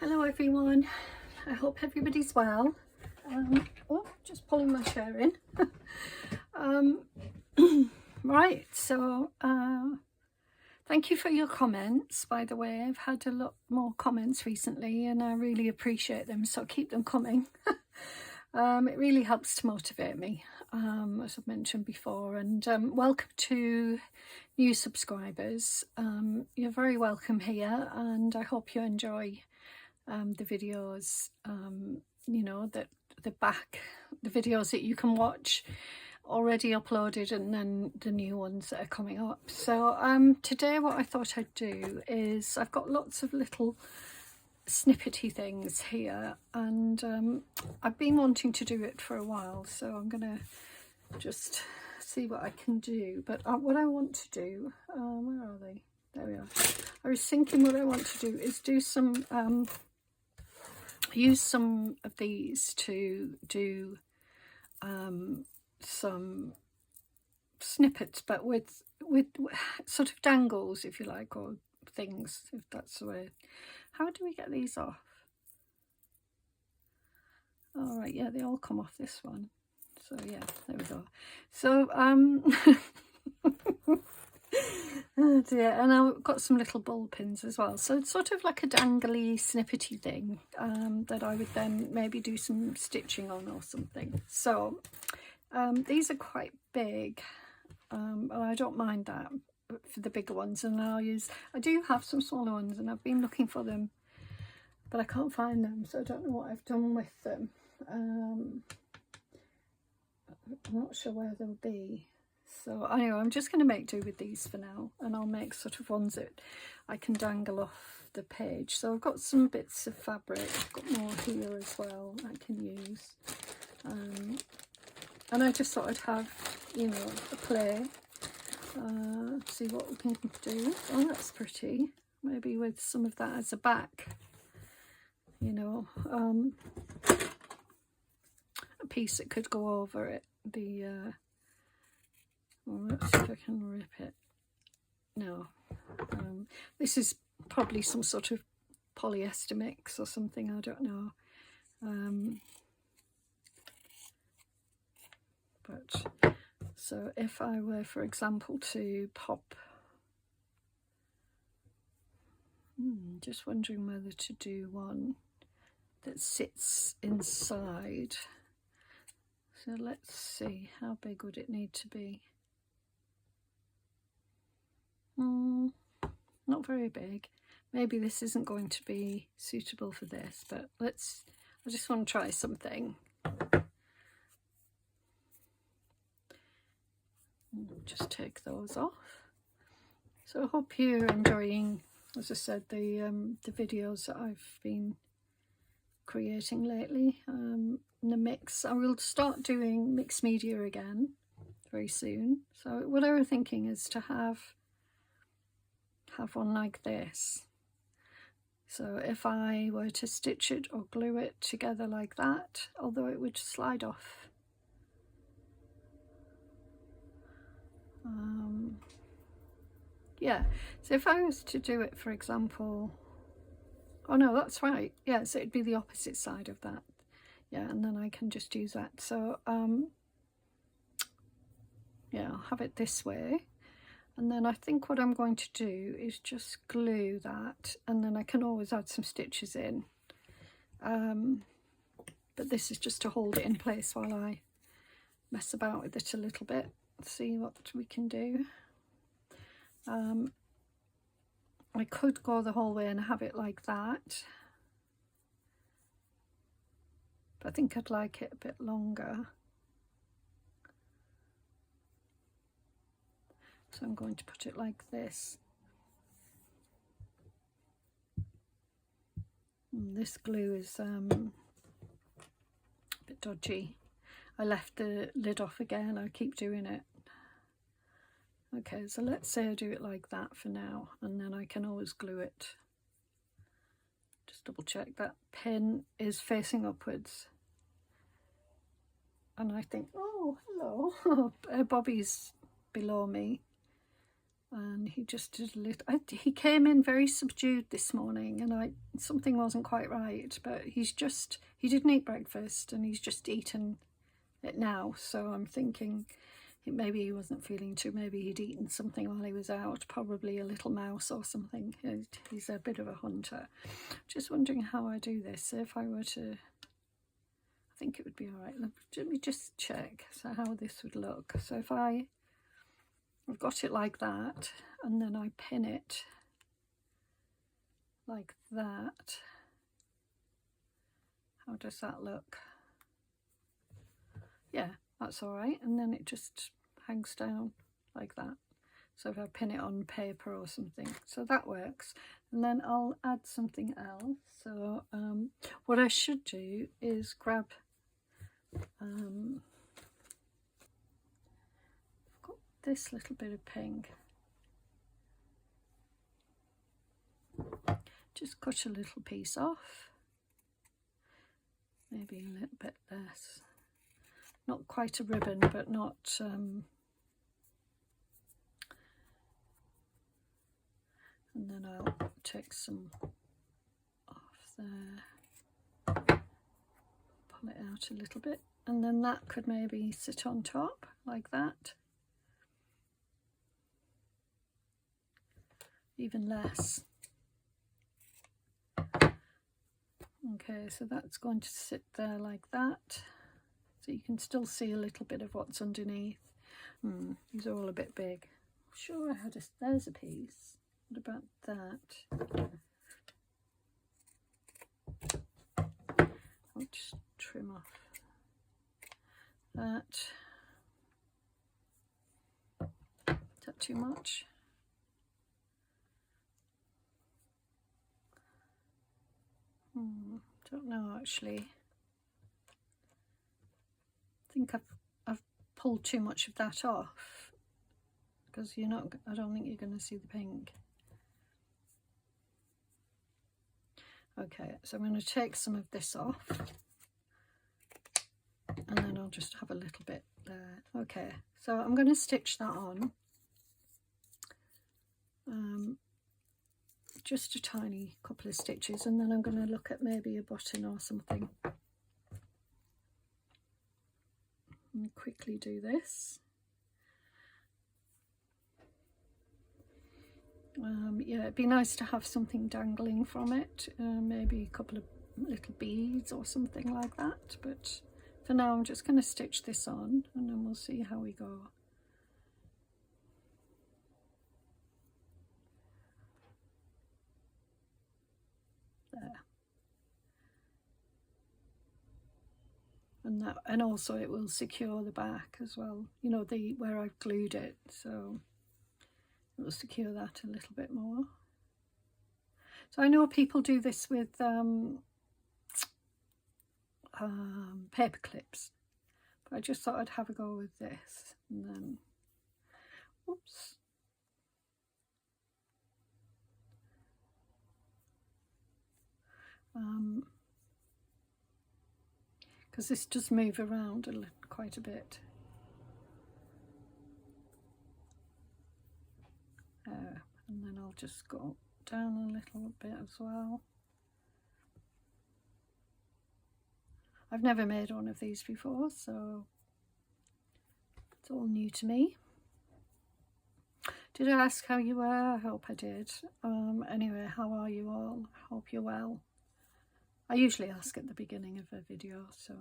Hello everyone, I hope everybody's well. Just pulling my chair in. Right, so thank you for your comments, by the way. I've had a lot more comments recently and I really appreciate them, so keep them coming. It really helps to motivate me, as I've mentioned before, and welcome to new subscribers. You're very welcome here, and I hope you enjoy the videos, you know, that the videos that you can watch already uploaded, and then the new ones that are coming up. So today what I thought I'd do is, I've got lots of little snippety things here, and I've been wanting to do it for a while, so I'm gonna just see what I can do. But what I want to do, where are they? There we are. I was thinking what I want to do is do some use some of these to do some snippets, but with sort of dangles, if you like, or things, if that's the way. How do we get these off? All right, yeah, they all come off this one. So yeah, there we go. So oh dear, and I've got some little ball pins as well, so it's sort of like a dangly snippety thing that I would then maybe do some stitching on or something. So these are quite big, and I don't mind that for the bigger ones, and I do have some smaller ones, and I've been looking for them but I can't find them, so I don't know what I've done with them. I'm not sure where they'll be. So anyway, I'm just going to make do with these for now, and I'll make sort of ones that I can dangle off the page. So I've got some bits of fabric, I've got more here as well I can use. And I just thought I'd have, you know, a play, see what we can do. Oh, that's pretty. Maybe with some of that as a back, you know, a piece that could go over it. Well, let's see if I can rip it. No, this is probably some sort of polyester mix or something, I don't know. But so if I were, for example, to pop, just wondering whether to do one that sits inside. So let's see, how big would it need to be? Not very big. Maybe this isn't going to be suitable for this, but I just want to try something. Just take those off. So I hope you're enjoying, as I said, the videos that I've been creating lately. The mix, I will start doing mixed media again very soon. So what I was thinking is to have one like this. So if I were to stitch it or glue it together like that, although it would slide off. Yeah, so if I was to do it, for example, oh no, that's right, yeah, so it'd be the opposite side of that. Yeah, and then I can just use that. So yeah, I'll have it this way, and then I think what I'm going to do is just glue that, and then I can always add some stitches in, but this is just to hold it in place while I mess about with it a little bit, see what we can do. I could go the whole way and have it like that, but I think I'd like it a bit longer. So I'm going to put it like this. And this glue is a bit dodgy. I left the lid off again, I keep doing it. Okay, so let's say I do it like that for now, and then I can always glue it. Just double check that pin is facing upwards. And I think, oh, hello, Bobby's below me. and he just did a little. He came in very subdued this morning, and something wasn't quite right. But he didn't eat breakfast, and he's just eaten it now. So I'm thinking maybe he wasn't feeling too. Maybe he'd eaten something while he was out, probably a little mouse or something. He's a bit of a hunter. Just wondering how I do this. If I were to, I think it would be all right. Let me just check how this would look. So if I've got it like that, and then I pin it like that. How does that look? Yeah, that's all right. And then it just hangs down like that. So if I pin it on paper or something, so that works. And then I'll add something else. So what I should do is grab got this little bit of pink. Just cut a little piece off. Maybe a little bit less. Not quite a ribbon, but not and then I'll take some off there, pull it out a little bit, and then that could maybe sit on top like that. Even less. Okay, so that's going to sit there like that. So you can still see a little bit of what's underneath. These are all a bit big. Sure, I had there's a piece. What about that? I'll just trim off that. Is that too much? Don't know actually. I think I've pulled too much of that off, because I don't think you're going to see the pink. Okay, so I'm going to take some of this off, and then I'll just have a little bit there. Okay, so I'm going to stitch that on. Just a tiny couple of stitches, and then I'm going to look at maybe a button or something. And quickly do this. Yeah, it'd be nice to have something dangling from it, maybe a couple of little beads or something like that, but for now I'm just going to stitch this on, and then we'll see how we go. There. And also it will secure the back as well, you know, where I've glued it, so it will secure that a little bit more. So I know people do this with paper clips, but I just thought I'd have a go with this, and then oops. Because this does move around quite a bit. And then I'll just go down a little bit as well. I've never made one of these before, so it's all new to me. Did I ask how you were? I hope I did. Anyway, how are you all? Hope you're well. I usually ask at the beginning of a video, so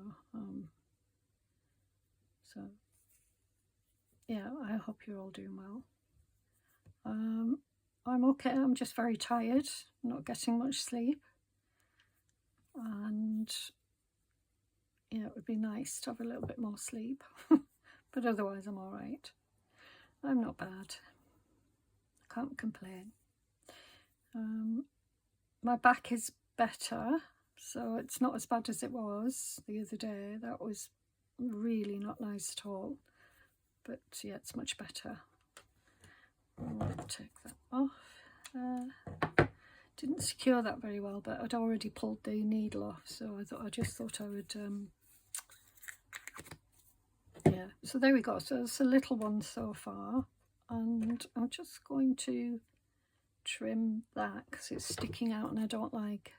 yeah, I hope you're all doing well. I'm okay. I'm just very tired, not getting much sleep, and yeah, it would be nice to have a little bit more sleep, but otherwise I'm all right. I'm not bad. I can't complain. My back is better, so it's not as bad as it was the other day. That was really not nice at all, but yeah, it's much better. I'll take that off. Didn't secure that very well, but I'd already pulled the needle off, so I just thought I would yeah, so there we go. So it's a little one so far. and I'm just going to trim that because it's sticking out and I don't like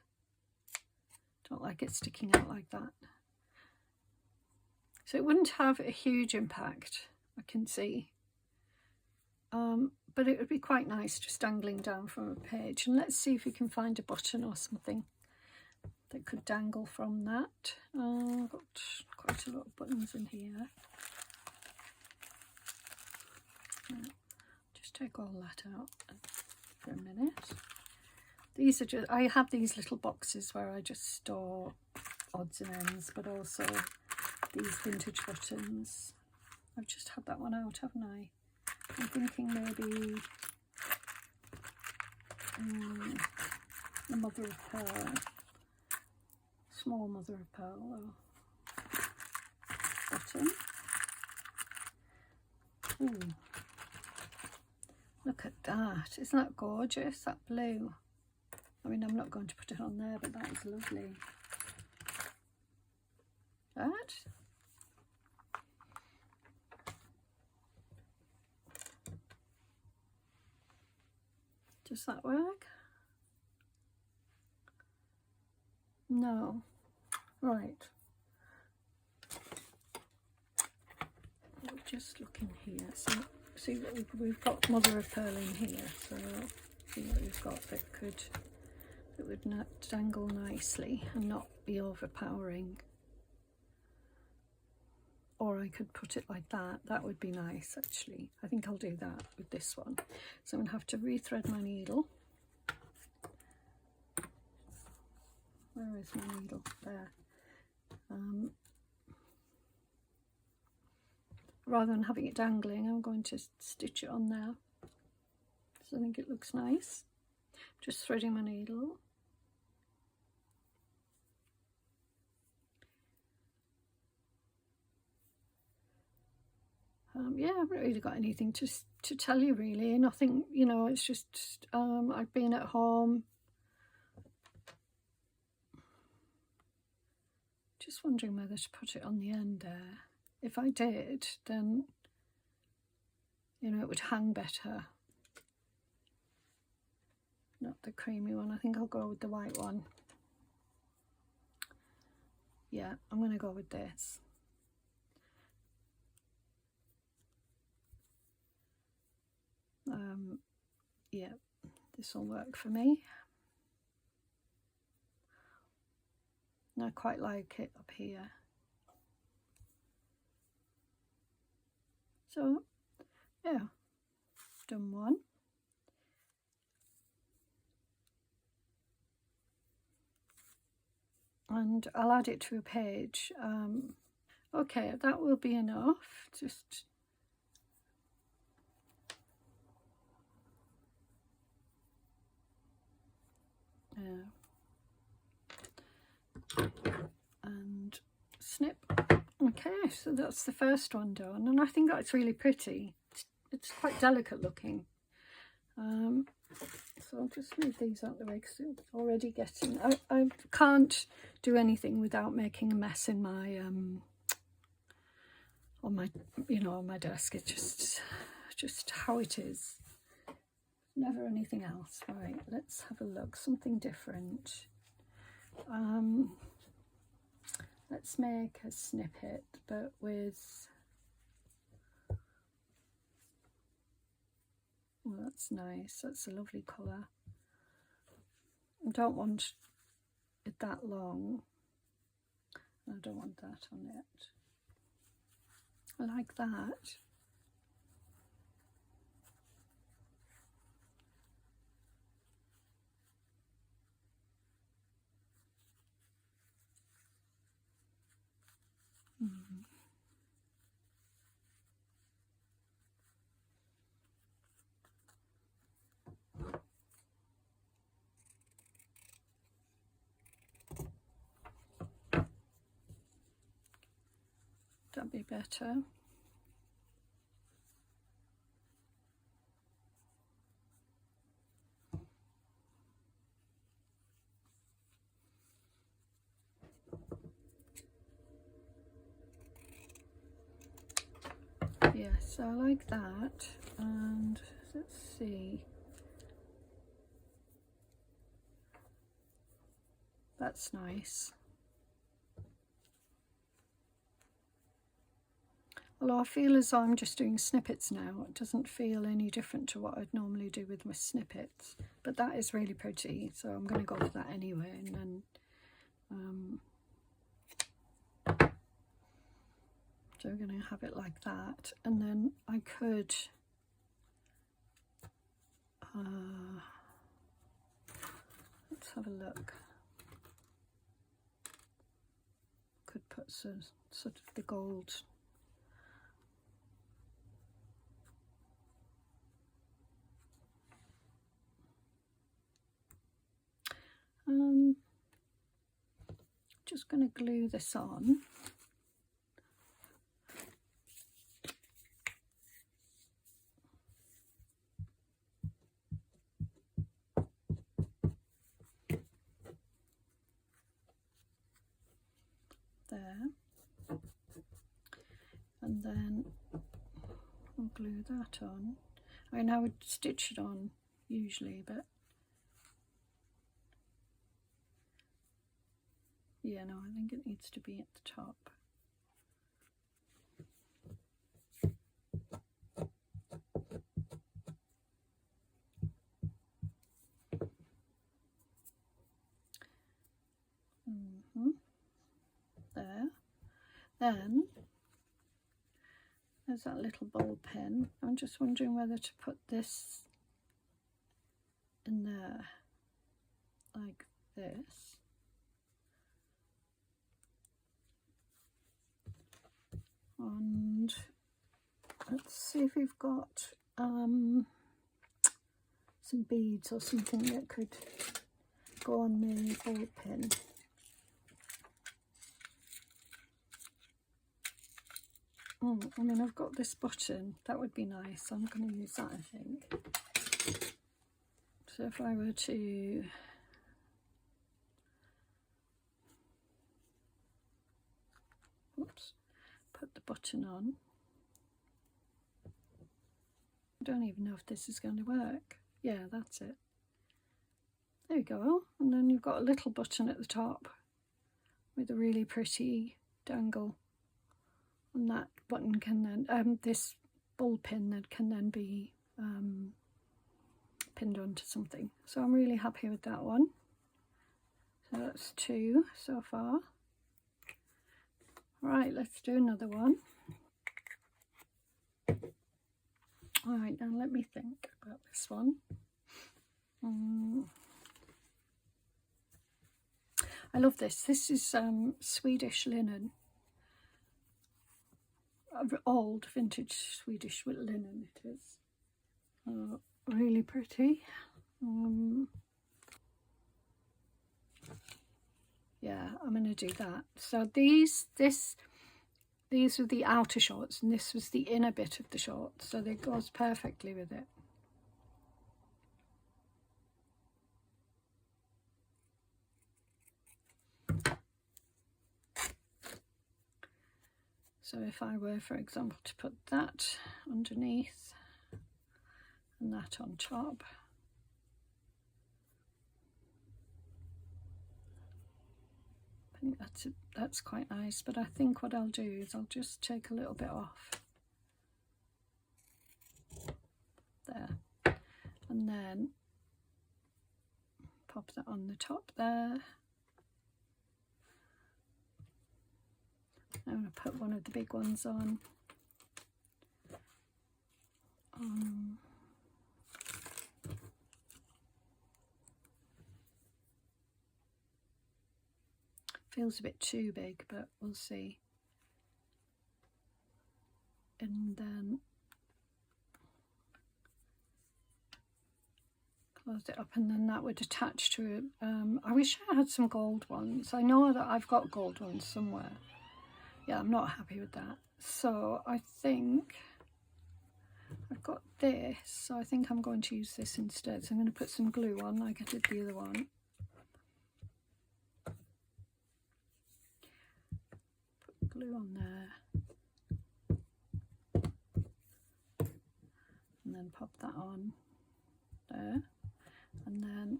it sticking out like that. So it wouldn't have a huge impact, I can see, but it would be quite nice just dangling down from a page. And let's see if we can find a button or something that could dangle from that. I've got quite a lot of buttons in here. Just take all that out for a minute. These are just, I have these little boxes where I just store odds and ends, but also these vintage buttons. I've just had that one out, haven't I? I'm thinking maybe the mother of pearl, small mother of pearl button. Ooh, look at that! Isn't that gorgeous? That blue. I mean, I'm not going to put it on there, but that is lovely. That. Does that work? No. Right. We're just looking here. So see what we've got mother of pearl in here. So see what we've got that would not dangle nicely and not be overpowering. Or I could put it like that. That would be nice, actually. I think I'll do that with this one. So I'm going to have to rethread my needle. Where is my needle? There. Rather than having it dangling, I'm going to stitch it on there. So I think it looks nice. Just threading my needle. Yeah, I haven't really got anything to tell you really. Nothing, you know, it's just I've been at home. Just wondering whether to put it on the end there. If I did, then, you know, it would hang better. Not the creamy one. I think I'll go with the white one. Yeah, I'm going to go with this. Yeah, this will work for me. And I quite like it up here. So, yeah, done one. And I'll add it to a page. Okay, that will be enough. Just and snip. Okay, so that's the first one done, and I think that's really pretty. It's quite delicate looking. So I'll just move these out the way because it's already getting. I can't do anything without making a mess in my on my desk. It's just how it is. Never anything else. Right, let's have a look. Something different. Let's make a snippet, but with, well, that's nice. That's a lovely colour. I don't want it that long. I don't want that on it. I like that. That'd be better. Yes, I like that. And Let's see. That's nice. Although I feel as though I'm just doing snippets now, it doesn't feel any different to what I'd normally do with my snippets. But that is really pretty, so I'm going to go for that anyway. And then, so we're going to have it like that. And then I could, let's have a look. Could put some sort of the gold. Just going to glue this on. There. And then I'll glue that on. I mean, I would stitch it on usually, but yeah, no, I think it needs to be at the top. There. Then there's that little ball pin. I'm just wondering whether to put this in there like this. And let's see if we've got some beads or something that could go on the ball pin. I mean, I've got this button. That would be nice. I'm going to use that, I think. So if I were to put the button on. I don't even know if this is going to work. Yeah, that's it. There you go. And then you've got a little button at the top with a really pretty dangle. And that button can then, this ball pin that can then be pinned onto something. So I'm really happy with that one. So that's 2 so far. Right, let's do another one. All right, now let me think about this one. I love this. This is Swedish linen. Old vintage Swedish linen it is. Really pretty. Yeah, I'm going to do that. So these are the outer shorts, and this was the inner bit of the shorts, so it goes perfectly with it. So if I were, for example, to put that underneath and that on top, I think that's quite nice. But I think what I'll do is I'll just take a little bit off there, and then pop that on the top there. I'm going to put one of the big ones on. Feels a bit too big, but we'll see. And then close it up, and then that would attach to it. I wish I had some gold ones. I know that I've got gold ones somewhere. Yeah, I'm not happy with that. So I think I've got this, so I think I'm going to use this instead. So I'm going to put some glue on like I did the other one. Put glue on there. And then pop that on there, and then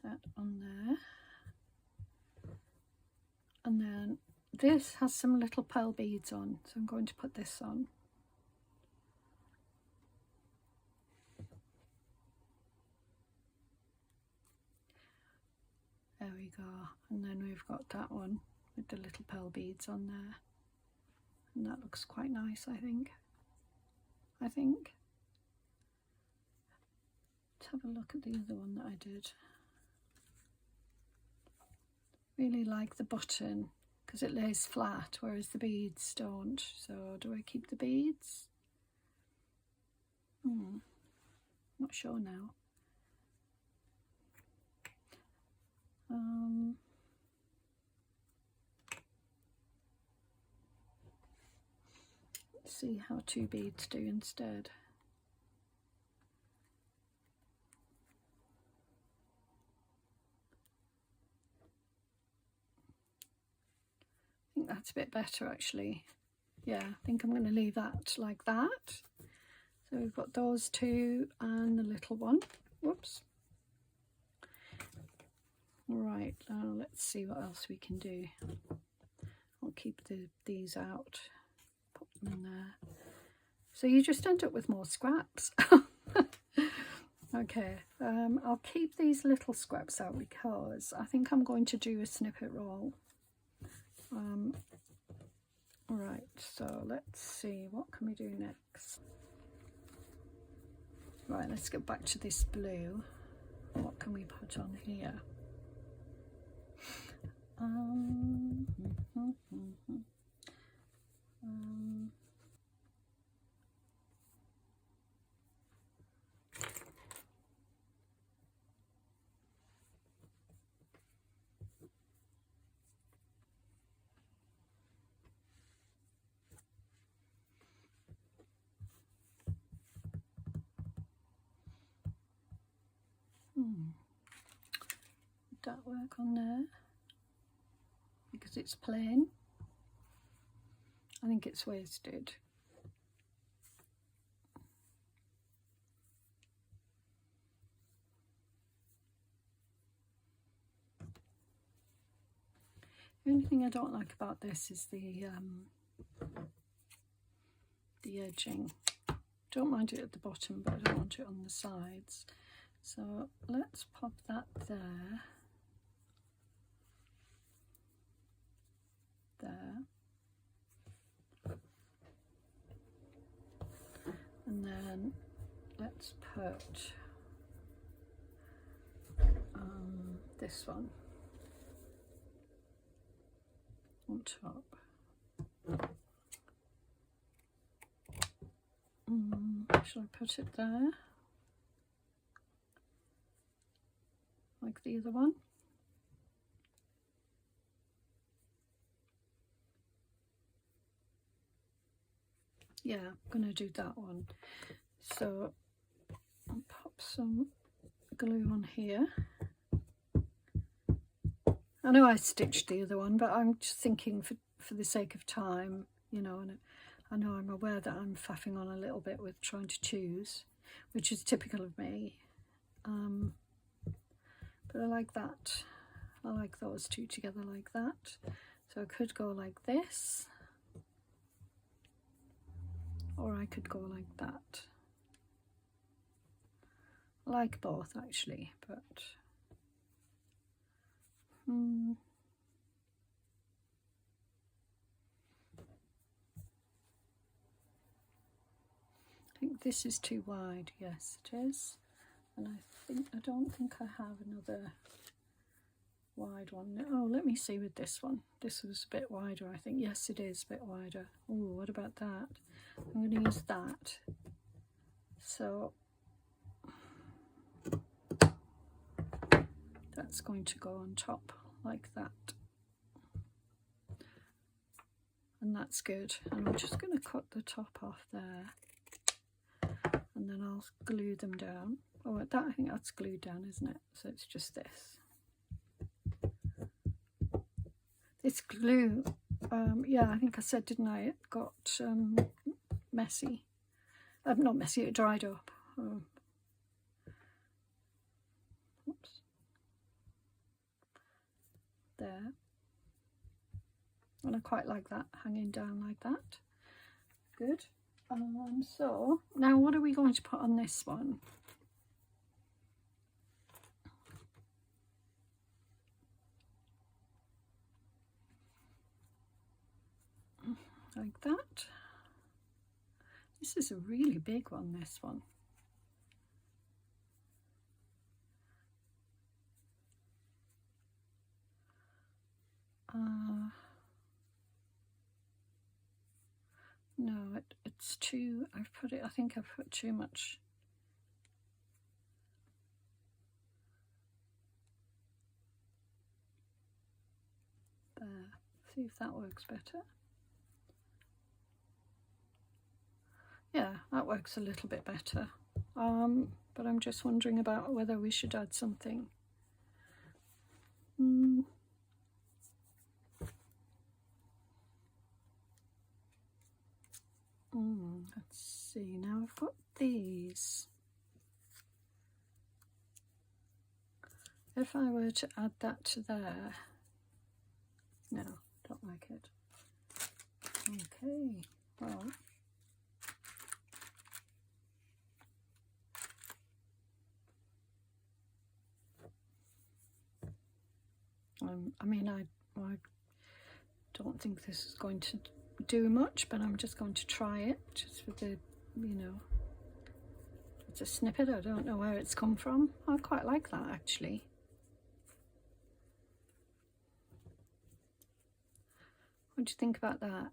that on there, and then this has some little pearl beads on, so I'm going to put this on. There we go, and then we've got that one with the little pearl beads on there, and that looks quite nice, I think. Let's have a look at the other one that I did. Really like the button because it lays flat, whereas the beads don't. So do I keep the beads? Not sure now. Let's see how 2 beads do instead. I think that's a bit better actually. Yeah, I think I'm going to leave that like that. So we've got those 2 and the little one. Whoops. Right, now let's see what else we can do. I'll keep these out, pop them in there. So you just end up with more scraps. Okay, I'll keep these little scraps out because I think I'm going to do a snippet roll. Right, so let's see, what can we do next? Right, let's get back to this blue. What can we put on here? Would that work on there? Because it's plain. I think it's wasted. The only thing I don't like about this is the edging. Don't mind it at the bottom, but I don't want it on the sides. So let's pop that there. There. And then let's put this one on top. Shall I put it there? Like the other one? Yeah, I'm going to do that one. So I'll pop some glue on here. I know I stitched the other one, but I'm just thinking for the sake of time, you know, and I know I'm aware that I'm faffing on a little bit with trying to choose, which is typical of me. But I like that. I like those 2 together like that. So I could go like this, or I could go like that. I like both actually, but I think this is too wide. Yes, it is. And I don't think I have another wide one. Oh, let me see with this one. This was a bit wider, I think. Yes, it is a bit wider. Oh, what about that? I'm going to use that. So that's going to go on top like that. And that's good. And I'm just going to cut the top off there. And then I'll glue them down. Oh, that, I think that's glued down, isn't it? So it's just this. This glue, yeah, I think I said, didn't I, it got messy. Not messy, it dried up. Oops. There. And I quite like that, hanging down like that. Good. So now what are we going to put on this one? Like that. This is a really big one, this one. No, it's too, I think I've put too much. There, see if that works better. Yeah, that works a little bit better. But I'm just wondering about whether we should add something. Let's see, now I've got these. If I were to add that to there, no, don't like it. Okay, well, I mean, I don't think this is going to do much, but I'm just going to try it, just for the, you know, it's a snippet. I don't know where it's come from. I quite like that, actually. What do you think about that?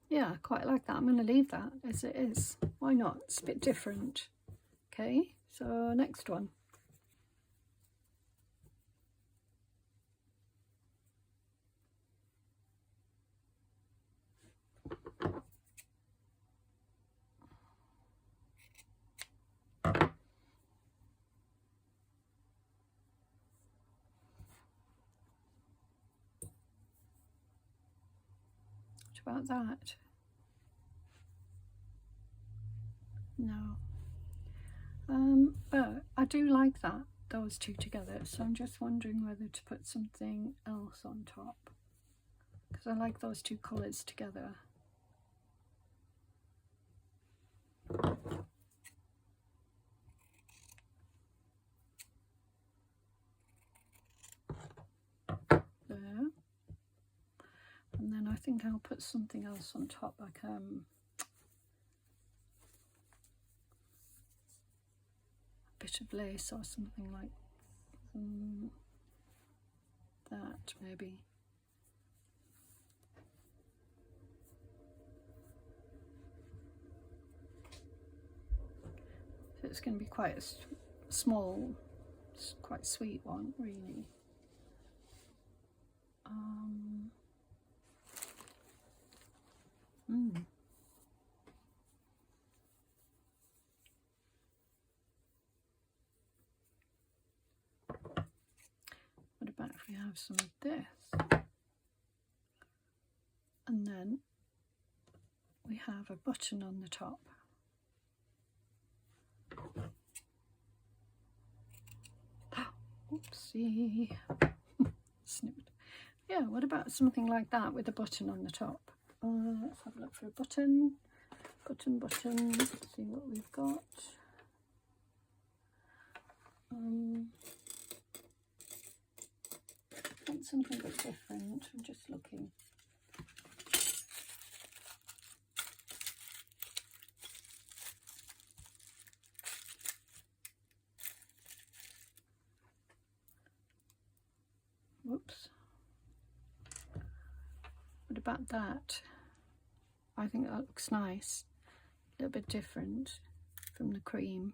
Yeah, I quite like that. I'm going to leave that as it is. Why not? It's a bit different. Okay, so next one. What about that? No. But I do like that, those two together, so I'm just wondering whether to put something else on top, because I like those two colours together. There. And then I think I'll put something else on top, like a bit of lace or something like that, maybe. So it's going to be quite a small, quite sweet one, really. What about if we have some of this? And then we have a button on the top. Oopsie. Snippet. Yeah, what about something like that with a button on the top? Let's have a look for a button. Button. Let's see what we've got. Want something a bit different. I'm just looking. Whoops. What about that? I think that looks nice. A little bit different from the cream.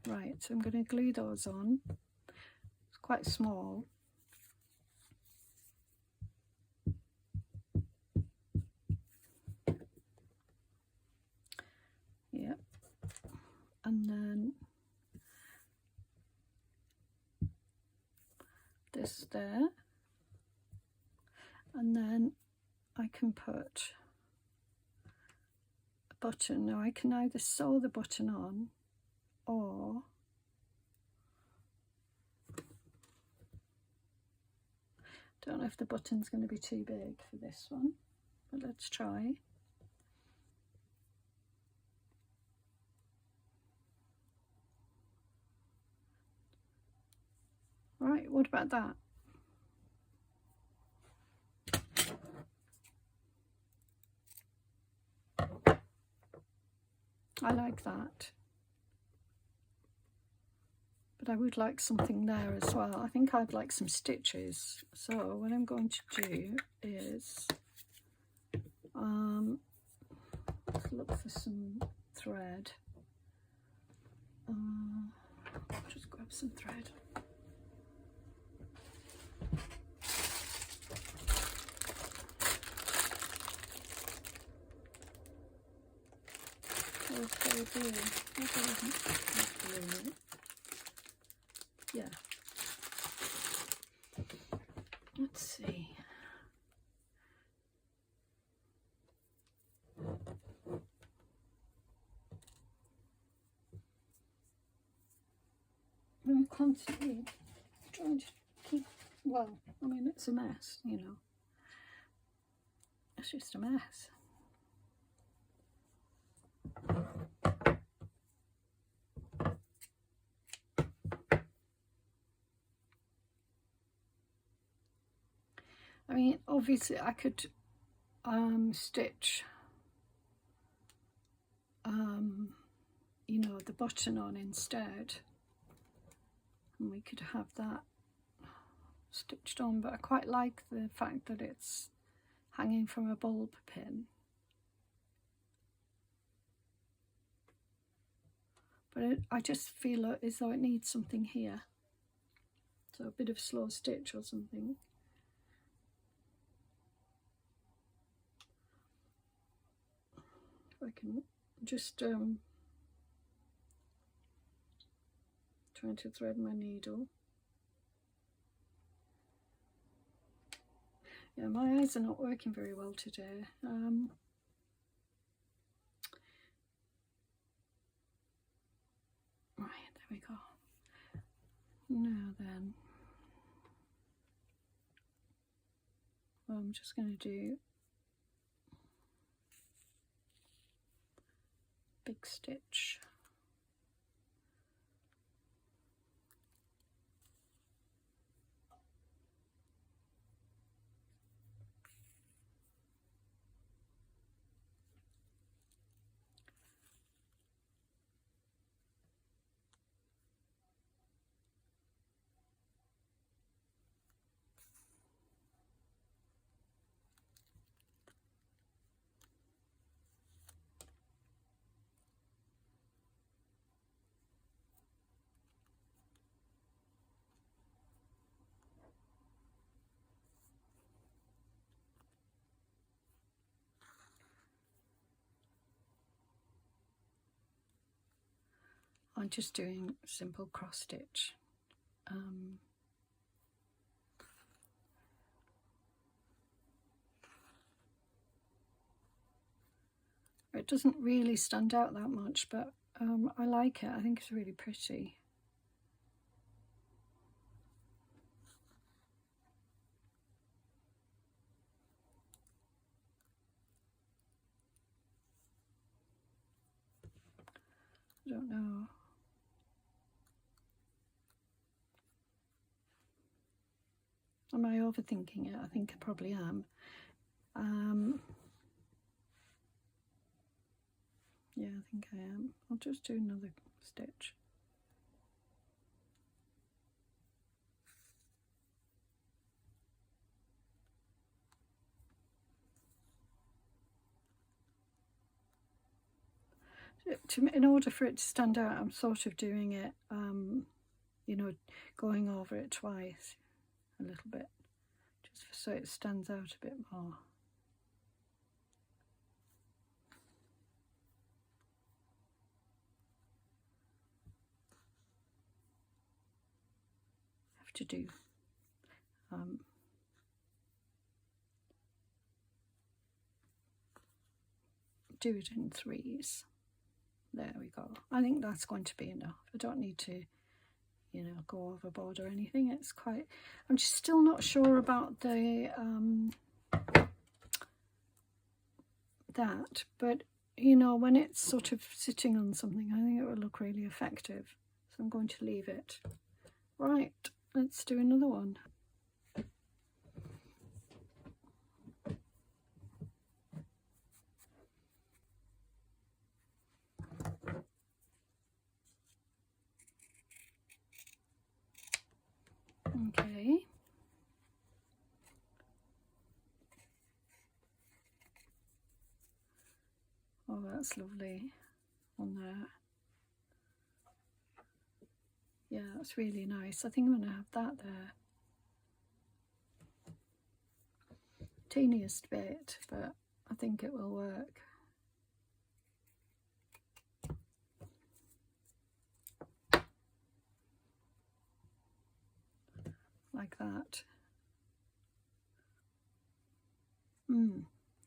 Right, so I'm going to glue those on. It's quite small. Yep. And then this there, and then I can put a button. Now I can either sew the button on, or don't know if the button's going to be too big for this one, but let's try. Right, what about that? I like that. But I would like something there as well. I think I'd like some stitches. So what I'm going to do is let's look for some thread. Just grab some thread. Yeah. Let's see. I'm constantly trying to keep, well, I mean, it's a mess, you know. It's just a mess. I mean, obviously I could stitch, you know, the button on instead, and we could have that stitched on, but I quite like the fact that it's hanging from a bulb pin. But I just feel as though it needs something here, so a bit of slow stitch or something. I can just trying to thread my needle. Yeah, my eyes are not working very well today. Right, there we go. Now then, well, I'm just going to do big stitch. I'm just doing simple cross stitch. It doesn't really stand out that much, but I like it. I think it's really pretty. I don't know. Am I overthinking it? I think I probably am. Yeah, I think I am. I'll just do another stitch. In order for it to stand out, I'm sort of doing it, you know, going over it twice a little bit, just so it stands out a bit more. Have to do do it in threes. There we go. I think that's going to be enough. I don't need to, you know, go overboard or anything. It's quite, I'm just still not sure about the that, but you know, when it's sort of sitting on something, I think it will look really effective. So I'm going to leave it. Right, let's do another one. Okay. Oh, that's lovely on there. Yeah, that's really nice. I think I'm going to have that there. Teeniest bit, but I think it will work. Like that.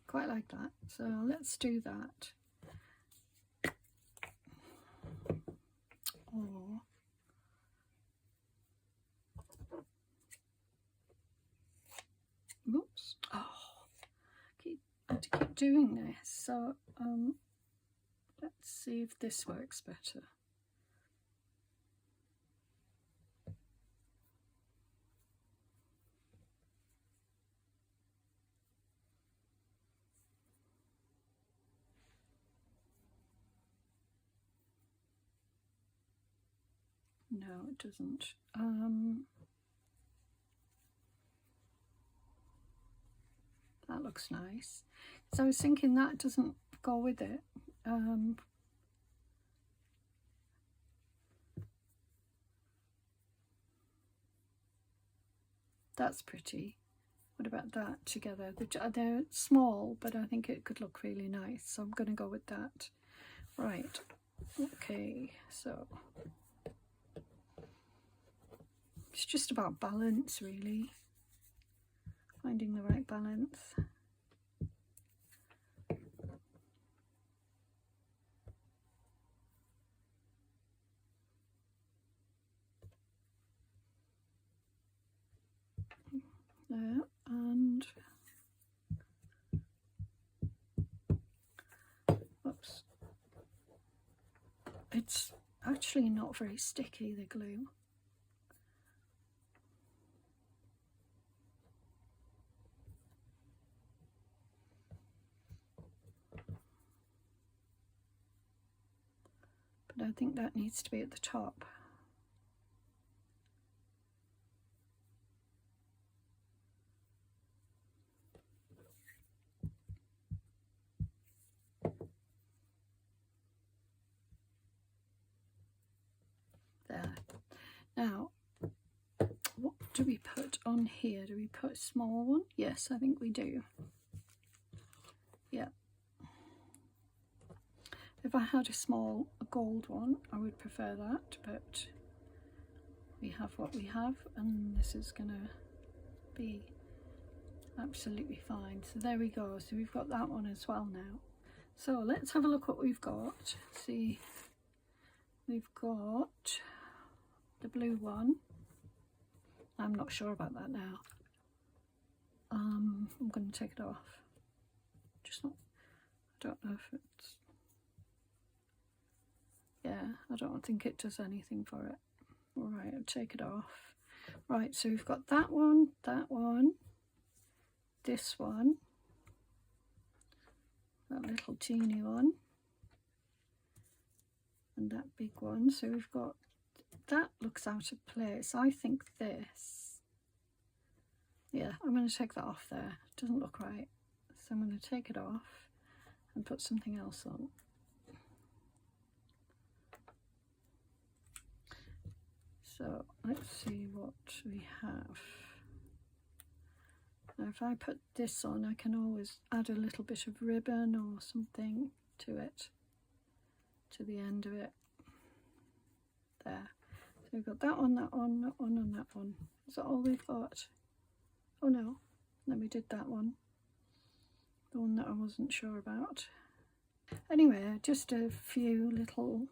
Quite like that. So let's do that. Or oops. Oh, I have to keep doing this. So let's see if this works better. No, it doesn't. That looks nice. So I was thinking that doesn't go with it. That's pretty. What about that together? They're small, but I think it could look really nice. So I'm going to go with that. Right. Okay, so it's just about balance, really. Finding the right balance. There, and oops, it's actually not very sticky, the glue. But I think that needs to be at the top. There. Now, what do we put on here? Do we put a small one? Yes, I think we do. Yeah. If I had a small gold one, I would prefer that, but we have what we have, and this is gonna be absolutely fine. So there we go. So we've got that one as well now. So let's have a look what we've got. See, we've got the blue one. I'm not sure about that now. I'm going to take it off. Just not, I don't know if it's, yeah, I don't think it does anything for it. All right, I'll take it off. Right, so we've got that one, this one, that little teeny one, and that big one. So we've got, that looks out of place. I think this, yeah, I'm going to take that off there. It doesn't look right. So I'm going to take it off and put something else on. So let's see what we have. Now if I put this on, I can always add a little bit of ribbon or something to it, to the end of it. There. So we've got that one, that one, that one, and that one. Is that all we've got? Oh no, then we did that one, the one that I wasn't sure about. Anyway, just a few little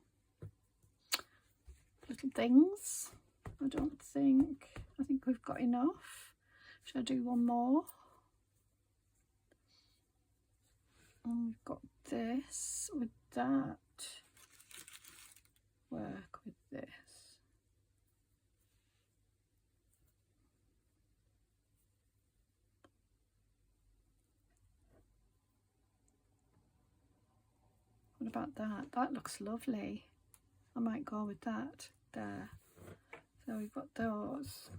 things. I think we've got enough. Should I do one more? And we've got this with that. Work with this. What about that? That looks lovely. I might go with that there. So we've got those.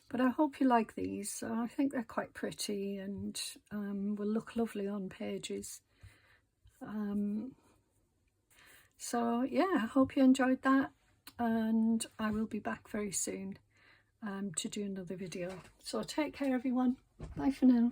But I hope you like these. I think they're quite pretty and will look lovely on pages. So yeah, I hope you enjoyed that, and I will be back very soon to do another video. So take care everyone. Bye for now.